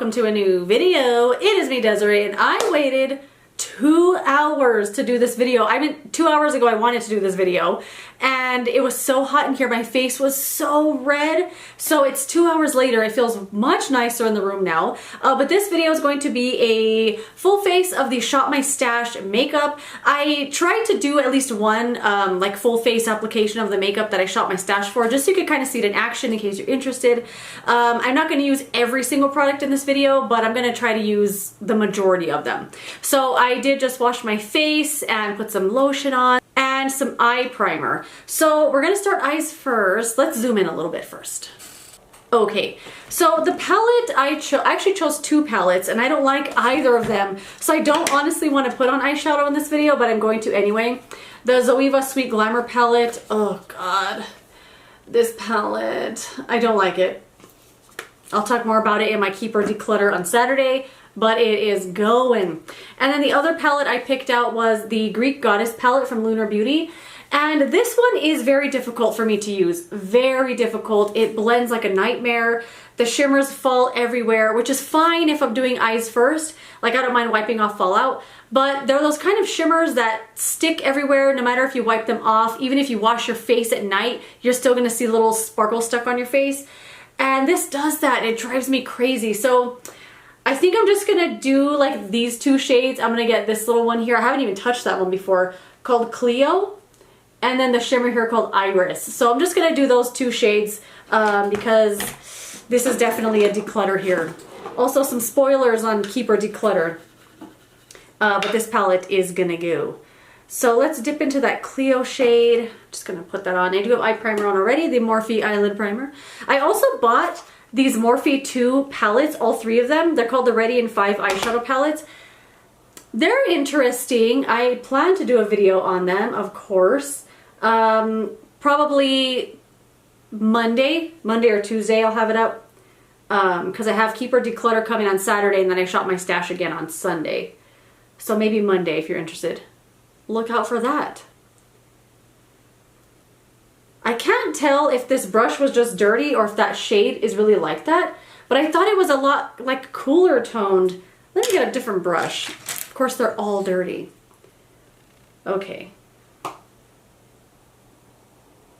welcome to a new video. It is me, Desiree, and I waited 2 hours to do this video. 2 hours ago I wanted to do this video and it was so hot in here. My face was so red. So it's 2 hours later. It feels much nicer in the room now. But this video is going to be a full face of the Shop My Stash makeup. I tried to do at least one like full face application of the makeup that I shop my stash for, just so you could kind of see it in action in case you're interested. I'm not going to use every single product in this video, but I'm going to try to use the majority of them. So I did just wash my face and put some lotion on and some eye primer. So we're gonna start eyes first. Let's zoom in a little bit first. Okay, so the palette I actually chose 2 palettes and I don't like either of them. So I don't honestly want to put on eyeshadow in this video, but I'm going to anyway. The Zoeva Sweet Glamour palette. Oh God, this palette, I don't like it. I'll talk more about it in my Keep or Declutter on Saturday, but it is going. And then the other palette I picked out was the Greek Goddess palette from Lunar Beauty. And this one is very difficult for me to use. Very difficult. It blends like a nightmare. The shimmers fall everywhere, which is fine if I'm doing eyes first. Like, I don't mind wiping off fallout. But they're those kind of shimmers that stick everywhere no matter if you wipe them off. Even if you wash your face at night, you're still gonna see little sparkles stuck on your face. And this does that. It drives me crazy. So I think I'm just gonna do like these 2 shades. I'm gonna get this little one here. I haven't even touched that one before, called Clio. And then the shimmer here called Iris. So I'm just gonna do those 2 shades because this is definitely a declutter here. Also some spoilers on Keep or Declutter. But this palette is gonna go. So let's dip into that Clio shade. Just gonna put that on. I do have eye primer on already, the Morphe Eyelid Primer. I also bought these Morphe 2 palettes, all 3 of them. They're called the Ready in 5 eyeshadow palettes. They're interesting. I plan to do a video on them, of course. Probably Monday or Tuesday I'll have it up. Because I have Keep or Declutter coming on Saturday and then I shop my stash again on Sunday. So maybe Monday if you're interested. Look out for that. I can't tell if this brush was just dirty or if that shade is really like that, but I thought it was a lot like cooler toned. Let me get a different brush. Of course, they're all dirty. Okay.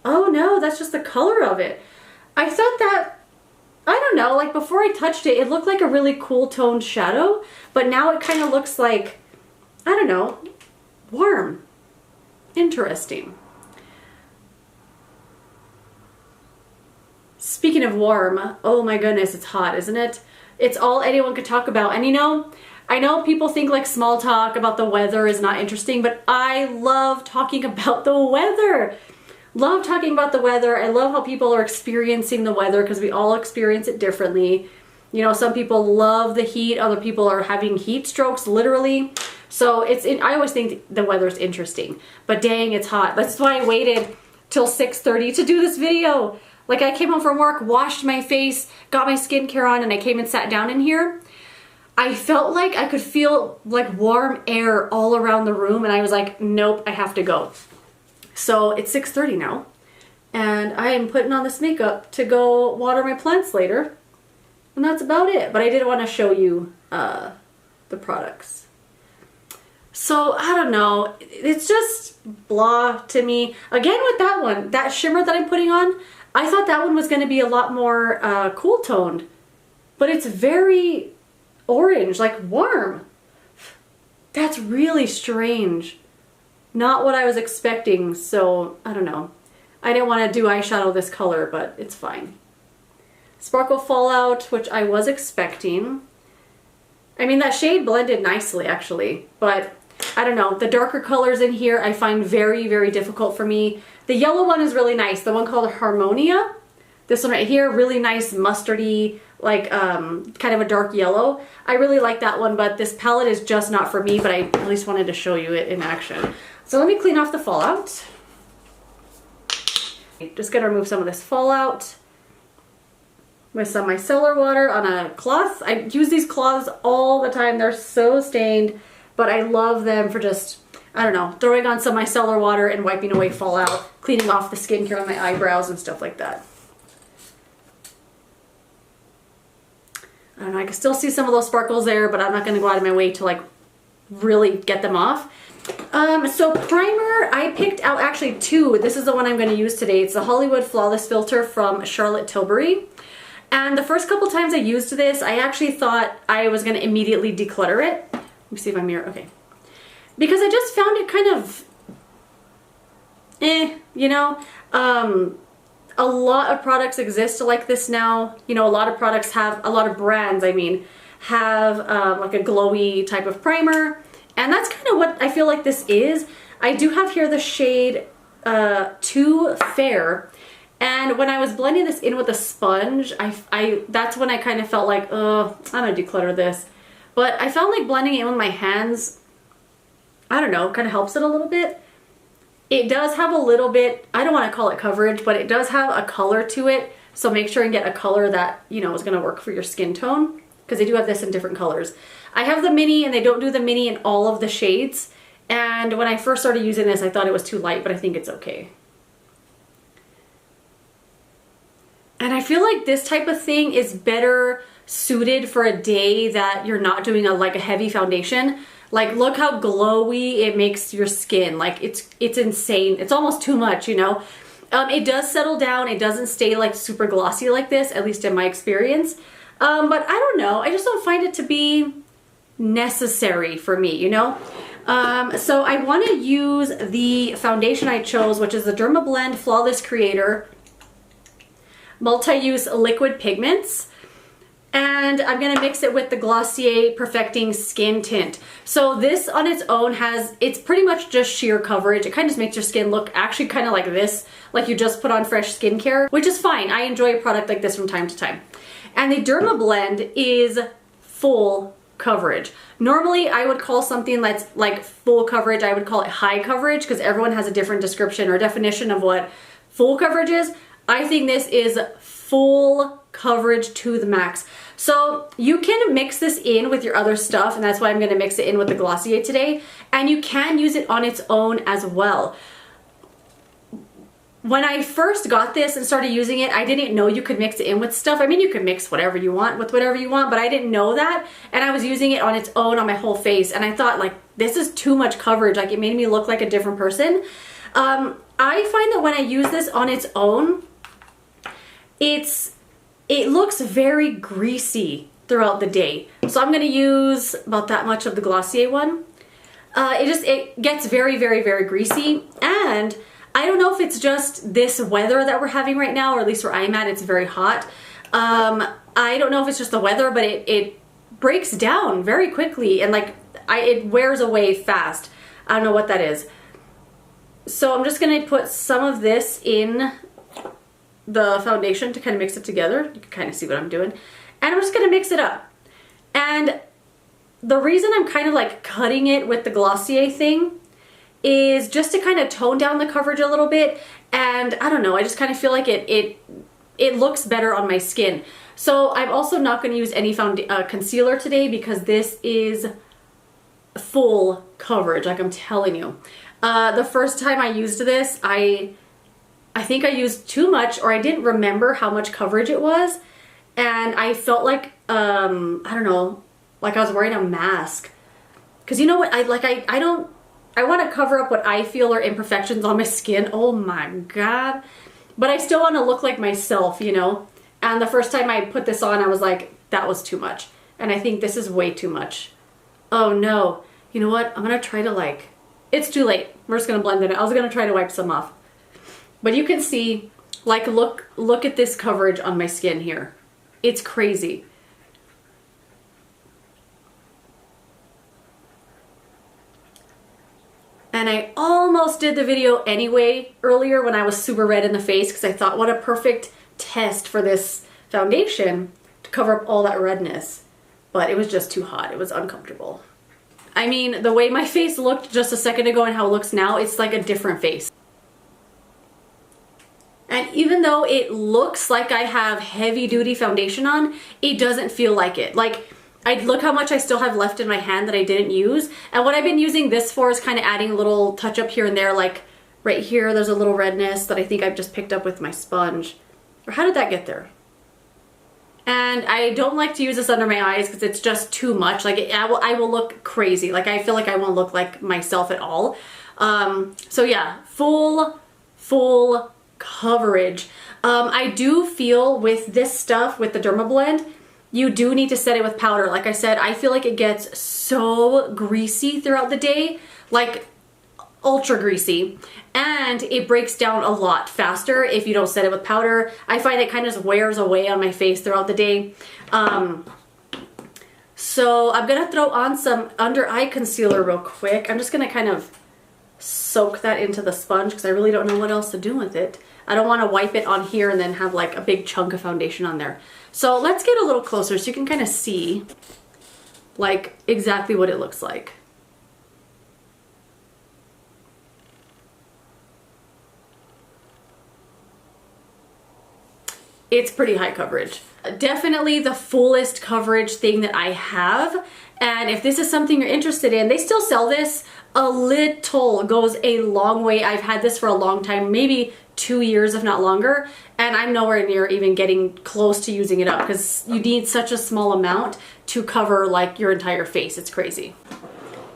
Oh no, that's just the color of it. I thought that, I don't know, like before I touched it, it looked like a really cool toned shadow, but now it kind of looks like, I don't know, warm. Interesting. Speaking of warm, oh my goodness, it's hot, isn't it? It's all anyone could talk about. And you know, I know people think like small talk about the weather is not interesting, but I love talking about the weather. Love talking about the weather. I love how people are experiencing the weather because we all experience it differently. You know, some people love the heat, other people are having heat strokes, literally. So I always think the weather's interesting, but dang, it's hot. That's why I waited till 6:30 to do this video. Like, I came home from work, washed my face, got my skincare on, and I came and sat down in here. I felt like I could feel like warm air all around the room, and I was like, nope, I have to go. So it's 6:30 now, and I am putting on this makeup to go water my plants later, and that's about it. But I did want to show you the products. So, I don't know, it's just blah to me. Again with that one, that shimmer that I'm putting on, I thought that one was going to be a lot more cool toned, but it's very orange, like warm. That's really strange. Not what I was expecting, so I don't know. I didn't want to do eyeshadow this color, but it's fine. Sparkle Fallout, which I was expecting. I mean, that shade blended nicely actually, but I don't know. The darker colors in here I find very, very difficult for me. The yellow one is really nice. The one called Harmonia. This one right here, really nice mustardy, like kind of a dark yellow. I really like that one, but this palette is just not for me, but I at least wanted to show you it in action. So let me clean off the fallout. Just gonna remove some of this fallout with some micellar water on a cloth. I use these cloths all the time. They're so stained, but I love them for just, I don't know, throwing on some micellar water and wiping away fallout, cleaning off the skincare on my eyebrows and stuff like that. I don't know, I can still see some of those sparkles there, but I'm not gonna go out of my way to like really get them off. So primer, I picked out actually two. This is the one I'm gonna use today. It's the Hollywood Flawless filter from Charlotte Tilbury. And the first couple times I used this, I actually thought I was gonna immediately declutter it. Let me see if my mirror, okay. Because I just found it kind of, you know. A lot of products exist like this now. You know, a lot of products have, a lot of brands, I mean, have like a glowy type of primer. And that's kind of what I feel like this is. I do have here the shade Too Fair. And when I was blending this in with a sponge, that's when I kind of felt like, oh, I'm gonna declutter this. But I found like blending it in with my hands, I don't know, kind of helps it a little bit. It does have a little bit, I don't want to call it coverage, but it does have a color to it. So make sure and get a color that, you know, is going to work for your skin tone, because they do have this in different colors. I have the mini, and they don't do the mini in all of the shades. And when I first started using this, I thought it was too light, but I think it's okay. And I feel like this type of thing is better suited for a day that you're not doing like a heavy foundation. Like, look how glowy it makes your skin. Like, it's insane. It's almost too much, you know. It does settle down. It doesn't stay like super glossy like this, at least in my experience. But I don't know. I just don't find it to be necessary for me, you know. So I want to use the foundation I chose, which is the Dermablend Flawless Creator Multi-Use Liquid Pigments. And I'm going to mix it with the Glossier Perfecting Skin Tint. So this on its own it's pretty much just sheer coverage. It kind of just makes your skin look actually kind of like this, like you just put on fresh skincare, which is fine. I enjoy a product like this from time to time. And the Dermablend is full coverage. Normally I would call something that's like full coverage, I would call it high coverage, because everyone has a different description or definition of what full coverage is. I think this is full coverage to the max. So you can mix this in with your other stuff, and that's why I'm going to mix it in with the Glossier today. And you can use it on its own as well. When I first got this and started using it, I didn't know you could mix it in with stuff. I mean, you can mix whatever you want with whatever you want, but I didn't know that. And I was using it on its own on my whole face, and I thought, like, this is too much coverage. Like, it made me look like a different person. I find that when I use this on its own, it looks very greasy throughout the day. So I'm going to use about that much of the Glossier one. It gets very, very, very greasy. And I don't know if it's just this weather that we're having right now, or at least where I'm at, it's very hot. I don't know if it's just the weather, but it breaks down very quickly, and like it wears away fast. I don't know what that is. So I'm just going to put some of this in the foundation to kind of mix it together. You can kind of see what I'm doing. And I'm just going to mix it up. And the reason I'm kind of like cutting it with the Glossier thing is just to kind of tone down the coverage a little bit. And I don't know, I just kind of feel like it looks better on my skin. So I'm also not going to use any concealer today, because this is full coverage, like I'm telling you. The first time I used this, I think I used too much, or I didn't remember how much coverage it was, and I felt like, I don't know, like I was wearing a mask. Because you know what, I want to cover up what I feel are imperfections on my skin. Oh my god. But I still want to look like myself, you know? And the first time I put this on, I was like, that was too much. And I think this is way too much. Oh no. You know what, I'm going to try to it's too late. We're just going to blend it. I was going to try to wipe some off. But you can see, like, look at this coverage on my skin here. It's crazy. And I almost did the video anyway earlier when I was super red in the face, because I thought, what a perfect test for this foundation to cover up all that redness. But it was just too hot. It was uncomfortable. I mean, the way my face looked just a second ago and how it looks now, it's like a different face. And even though it looks like I have heavy duty foundation on, it doesn't feel like it. Like, look how much I still have left in my hand that I didn't use. And what I've been using this for is kind of adding a little touch up here and there. Like right here, there's a little redness that I think I've just picked up with my sponge. Or how did that get there? And I don't like to use this under my eyes because it's just too much. Like I will look crazy. Like I feel like I won't look like myself at all. So yeah, full coverage. I do feel with this stuff, with the Dermablend, you do need to set it with powder. Like I said, I feel like it gets so greasy throughout the day, like ultra greasy, and it breaks down a lot faster if you don't set it with powder. I find it kind of just wears away on my face throughout the day. So I'm gonna throw on some under eye concealer real quick. I'm just gonna kind of soak that into the sponge because I really don't know what else to do with it. I don't want to wipe it on here and then have like a big chunk of foundation on there. So let's get a little closer so you can kind of see like exactly what it looks like. It's pretty high coverage. Definitely the fullest coverage thing that I have. And if this is something you're interested in, they still sell this. A little goes a long way. I've had this for a long time, maybe 2 years, if not longer. And I'm nowhere near even getting close to using it up because you need such a small amount to cover like your entire face. It's crazy.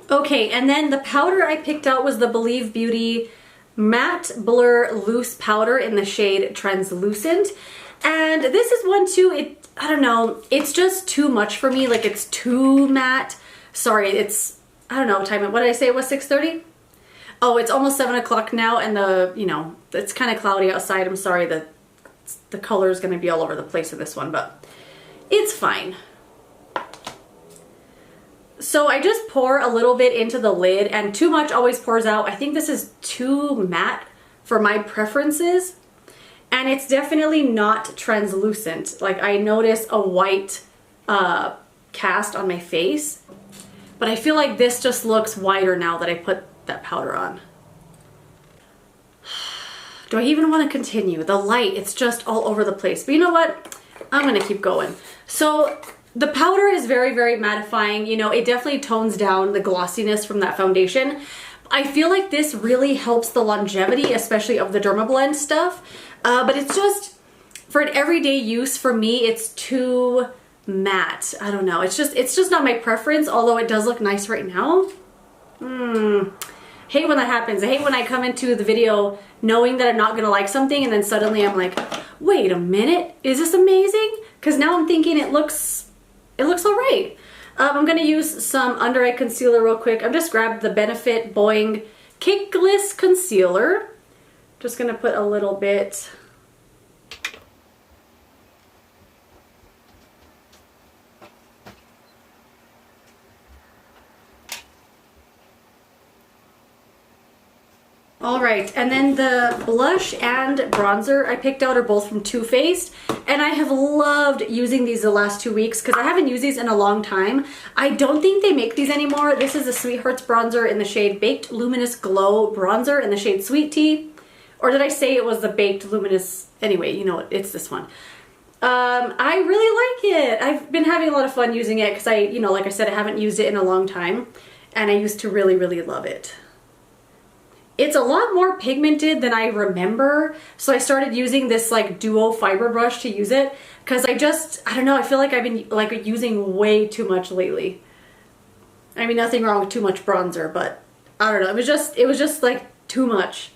Okay, and then the powder I picked out was the Believe Beauty Matte Blur Loose Powder in the shade Translucent. And this is one too, I don't know, it's just too much for me. Like it's too matte. Sorry, it's, I don't know what time, what did I say it was, 6:30? Oh, it's almost 7 o'clock now and it's kind of cloudy outside. I'm sorry that the color is going to be all over the place in this one, but it's fine. So I just pour a little bit into the lid and too much always pours out. I think this is too matte for my preferences. And it's definitely not translucent. Like I notice a white cast on my face, but I feel like this just looks whiter now that I put that powder on. Do I even want to continue? The light, it's just all over the place. But you know what? I'm gonna keep going. So the powder is very, very mattifying. You know, it definitely tones down the glossiness from that foundation. I feel like this really helps the longevity, especially of the Dermablend stuff. But it's just, for an everyday use, for me, it's too matte. I don't know. It's just not my preference, although it does look nice right now. Hate when that happens. I hate when I come into the video knowing that I'm not going to like something and then suddenly I'm like, wait a minute, is this amazing? Because now I'm thinking it looks all right. I'm going to use some under eye concealer real quick. I've just grabbed the Benefit Boing Cakeless Concealer. Just gonna put a little bit. All right, and then the blush and bronzer I picked out are both from Too Faced, and I have loved using these the last 2 weeks because I haven't used these in a long time. I don't think they make these anymore. This is the Sweethearts bronzer in the shade Baked Luminous Glow bronzer in the shade Sweet Tea. Or did I say it was the Baked Luminous? Anyway, you know, it's this one. I really like it. I've been having a lot of fun using it because like I said, I haven't used it in a long time. And I used to really, really love it. It's a lot more pigmented than I remember. So I started using this like duo fiber brush to use it. Because I don't know, I feel like I've been like using way too much lately. I mean, nothing wrong with too much bronzer, but I don't know. It was just like too much.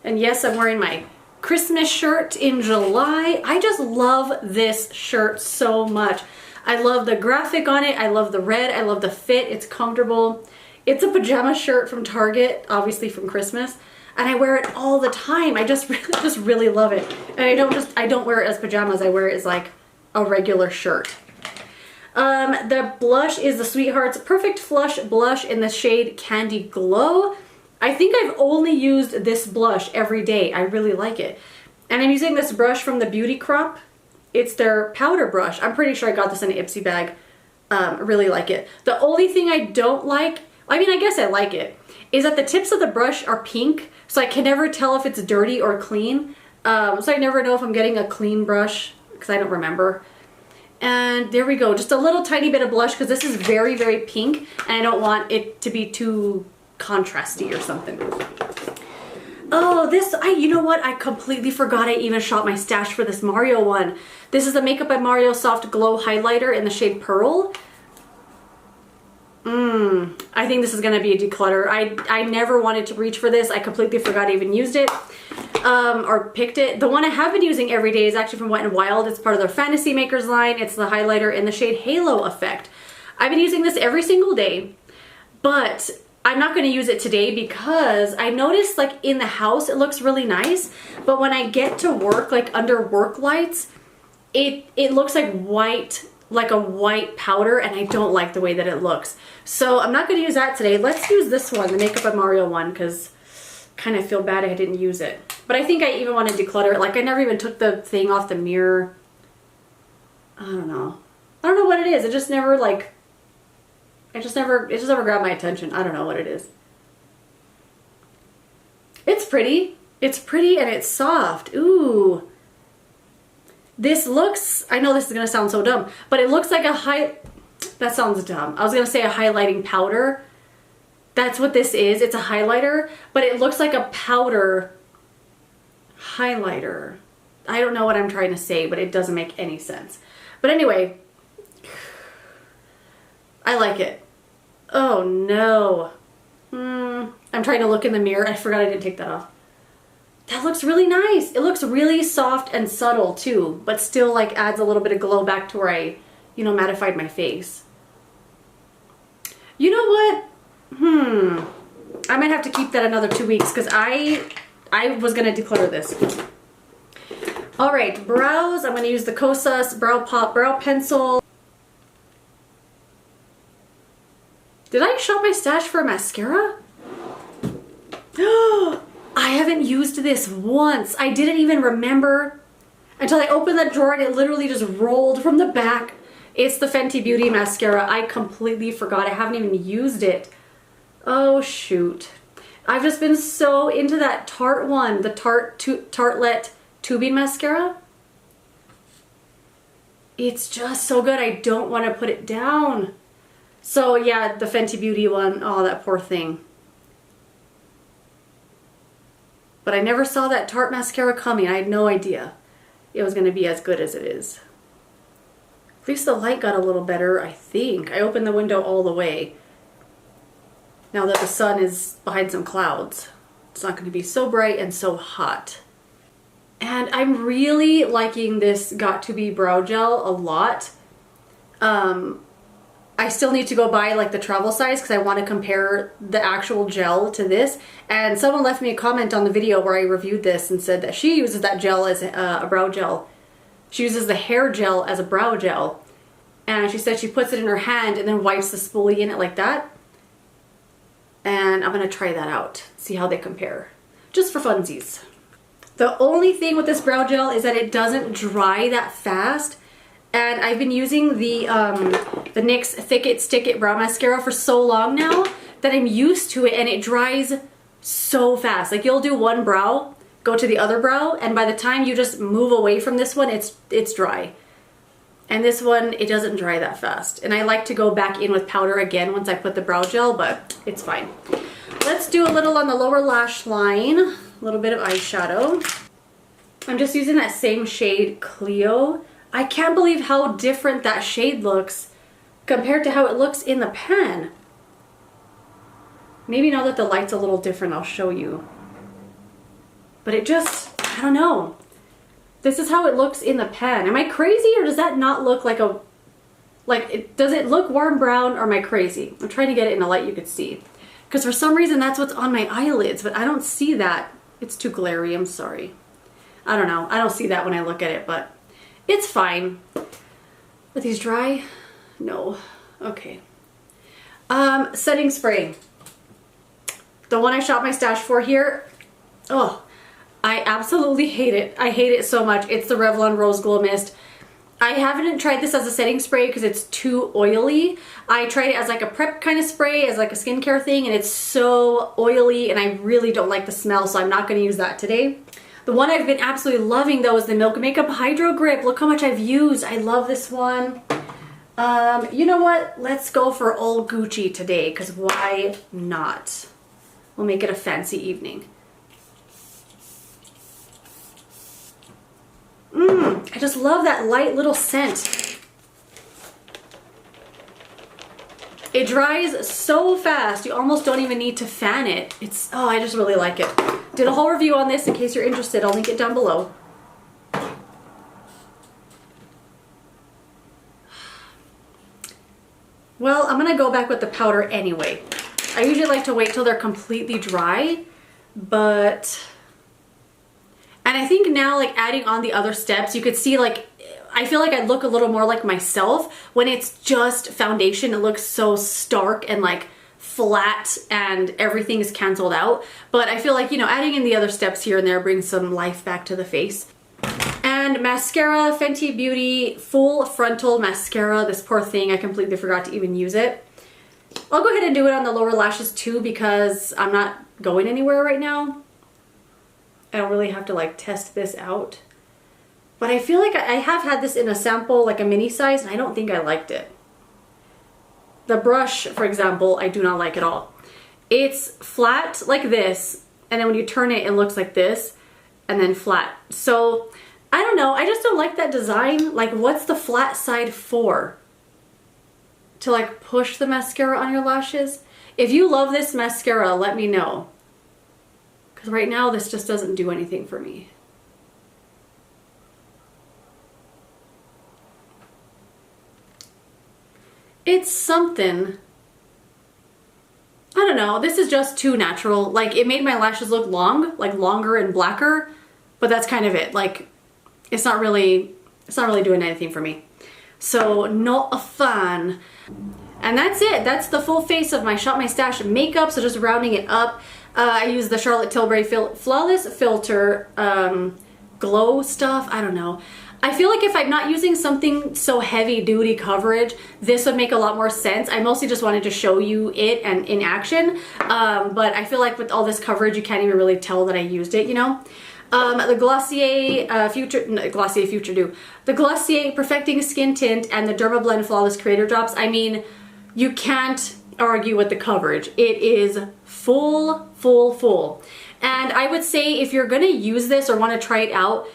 And yes, I'm wearing my Christmas shirt in July. I just love this shirt so much. I love the graphic on it. I love the red. I love the fit. It's comfortable. It's a pajama shirt from Target, obviously from Christmas. And I wear it all the time. I just really love it. And I don't wear it as pajamas. I wear it as like a regular shirt. The blush is the Sweethearts Perfect Flush Blush in the shade Candy Glow. I think I've only used this blush every day. I really like it. And I'm using this brush from the Beauty Crop. It's their powder brush. I'm pretty sure I got this in an Ipsy bag. I really like it. The only thing I don't like, I mean, I guess I like it, is that the tips of the brush are pink, so I can never tell if it's dirty or clean. So I never know if I'm getting a clean brush, because I don't remember. And there we go. Just a little tiny bit of blush, because this is very, very pink, and I don't want it to be too contrasty or something. Oh, this, you know what? I completely forgot I even shot my stash for this Mario one. This is the Makeup by Mario Soft Glow Highlighter in the shade Pearl. I think this is gonna be a declutter. I never wanted to reach for this. I completely forgot I even used it or picked it. The one I have been using every day is actually from Wet n Wild. It's part of their Fantasy Makers line. It's the highlighter in the shade Halo Effect. I've been using this every single day, but I'm not gonna use it today because I noticed like in the house it looks really nice, but when I get to work, like under work lights, it looks like white, like a white powder, and I don't like the way that it looks. So I'm not gonna use that today. Let's use this one, the Makeup by Mario one, because kind of feel bad I didn't use it. But I think I even want to declutter it. Like I never even took the thing off the mirror. I don't know what it is. It just never like, it just never grabbed my attention. I don't know what it is. It's pretty. It's pretty and it's soft. Ooh. This looks, I know this is gonna sound so dumb, but it looks like that sounds dumb. I was gonna say a highlighting powder. That's what this is. It's a highlighter, but it looks like a powder highlighter. I don't know what I'm trying to say, but it doesn't make any sense. But anyway, I like it. Oh no. I'm trying to look in the mirror. I forgot I didn't take that off. That looks really nice. It looks really soft and subtle too, but still like adds a little bit of glow back to where I, you know, mattified my face. You know what? I might have to keep that another 2 weeks because I was gonna declutter this. All right, brows. I'm gonna use the Kosas Brow Pop Brow Pencil. Did I shop my stash for a mascara? I haven't used this once. I didn't even remember until I opened that drawer and it literally just rolled from the back. It's the Fenty Beauty mascara. I completely forgot. I haven't even used it. Oh shoot. I've just been so into that Tarte one, the Tartelette tubing mascara. It's just so good. I don't want to put it down. So yeah, the Fenty Beauty one. Oh, that poor thing. But I never saw that Tarte mascara coming. I had no idea it was going to be as good as it is. At least the light got a little better, I think. I opened the window all the way. Now that the sun is behind some clouds, it's not going to be so bright and so hot. And I'm really liking this Got2b brow gel a lot. I still need to go buy like the travel size because I want to compare the actual gel to this. And someone left me a comment on the video where I reviewed this and said that she uses that gel as a brow gel. She uses the hair gel as a brow gel. And she said she puts it in her hand and then wipes the spoolie in it like that. And I'm going to try that out, see how they compare. Just for funsies. The only thing with this brow gel is that it doesn't dry that fast. And I've been using the NYX Thick It Stick It Brow Mascara for so long now that I'm used to it, and it dries so fast. Like you'll do one brow, go to the other brow, and by the time you just move away from this one, it's dry. And this one, it doesn't dry that fast. And I like to go back in with powder again once I put the brow gel, but it's fine. Let's do a little on the lower lash line, a little bit of eyeshadow. I'm just using that same shade, Clio. I can't believe how different that shade looks compared to how it looks in the pen. Maybe now that the light's a little different, I'll show you. But it just, I don't know. This is how it looks in the pen. Am I crazy, or does that not look like a, does it look warm brown, or am I crazy? I'm trying to get it in a light you could see. Because for some reason that's what's on my eyelids, but I don't see that. It's too glary, I'm sorry. I don't know. I don't see that when I look at it, but it's fine. Are these dry? No. Okay. Setting spray. The one I shot my stash for here. Oh, I absolutely hate it. I hate it so much. It's the Revlon Rose Glow Mist. I haven't tried this as a setting spray because it's too oily. I tried it as like a prep kind of spray, as like a skincare thing, and it's so oily and I really don't like the smell, so I'm not going to use that today. The one I've been absolutely loving though is the Milk Makeup Hydro Grip. Look how much I've used. I love this one. You know what? Let's go for old Gucci today, because why not? will make it a fancy evening. I just love that light little scent. It dries so fast, you almost don't even need to fan it. Oh, I just really like it. Did a whole review on this in case you're interested. I'll link it down below. Well, I'm gonna go back with the powder anyway. I usually like to wait till they're completely dry, but... And I think now, like, adding on the other steps, you could see, like, I feel like I look a little more like myself when it's just foundation. It looks so stark and, like, flat and everything is canceled out. But I feel like, you know, adding in the other steps here and there brings some life back to the face. And mascara, Fenty Beauty Full Frontal Mascara. This poor thing, I completely forgot to even use it. I'll go ahead and do it on the lower lashes too because I'm not going anywhere right now. I don't really have to like test this out. But I feel like I have had this in a sample, like a mini size, and I don't think I liked it. The brush, for example, I do not like at all. It's flat like this, and then when you turn it, it looks like this, and then flat. So, I don't know, I just don't like that design. Like, what's the flat side for? To like push the mascara on your lashes? If you love this mascara, let me know. Because right now, this just doesn't do anything for me. It's something. I don't know. This is just too natural. Like, it made my lashes look long, like longer and blacker, but that's kind of it. Like, it's not really doing anything for me. So, not a fan. And that's it. That's the full face of my Shop My Stash makeup. So just rounding it up. I use the Charlotte Tilbury Flawless Filter glow stuff. I don't know. I feel like if I'm not using something so heavy duty coverage, this would make a lot more sense. I mostly just wanted to show you it and in action. But I feel like with all this coverage, you can't even really tell that I used it, you know? The Glossier the Glossier Perfecting Skin Tint and the Dermablend Flawless Creator Drops. I mean, you can't argue with the coverage. It is full. And I would say if you're gonna use this or wanna try it out,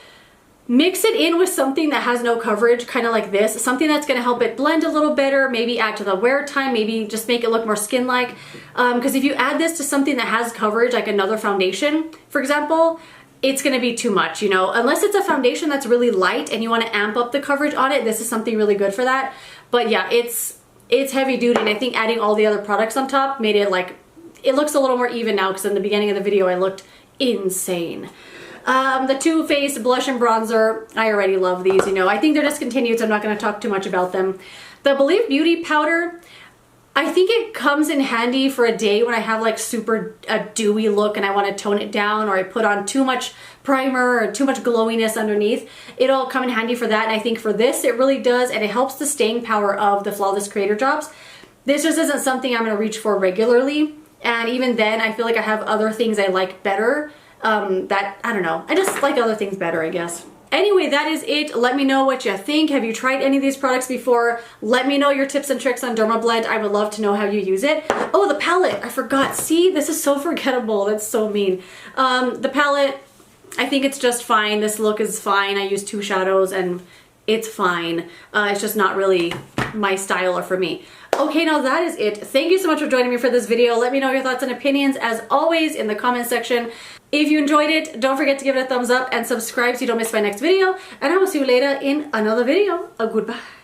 mix it in with something that has no coverage, kind of like this. Something that's gonna help it blend a little better, maybe add to the wear time, maybe just make it look more skin-like. Because if you add this to something that has coverage, like another foundation, for example, it's gonna be too much, you know? Unless it's a foundation that's really light and you wanna amp up the coverage on it, this is something really good for that. But yeah, it's heavy duty, and I think adding all the other products on top made it like, it looks a little more even now, because in the beginning of the video I looked insane. The Too Faced Blush and Bronzer, I already love these, you know. I think they're discontinued, so I'm not gonna talk too much about them. The Believe Beauty Powder, I think it comes in handy for a day when I have like a dewy look and I want to tone it down, or I put on too much primer or too much glowiness underneath. It'll come in handy for that, and I think for this it really does, and it helps the staying power of the Flawless Creator Drops. This just isn't something I'm going to reach for regularly, and even then I feel like I have other things I like better that, I don't know, I just like other things better, I guess. Anyway, that is it. Let me know what you think. Have you tried any of these products before? Let me know your tips and tricks on Dermablend. I would love to know how you use it. Oh, the palette. I forgot. See, this is so forgettable. That's so mean. The palette, I think it's just fine. This look is fine. I use 2 shadows and it's fine. It's just not really my style or for me. Okay, now that is it. Thank you so much for joining me for this video. Let me know your thoughts and opinions, as always, in the comment section. If you enjoyed it, don't forget to give it a thumbs up and subscribe so you don't miss my next video. And I will see you later in another video. Goodbye.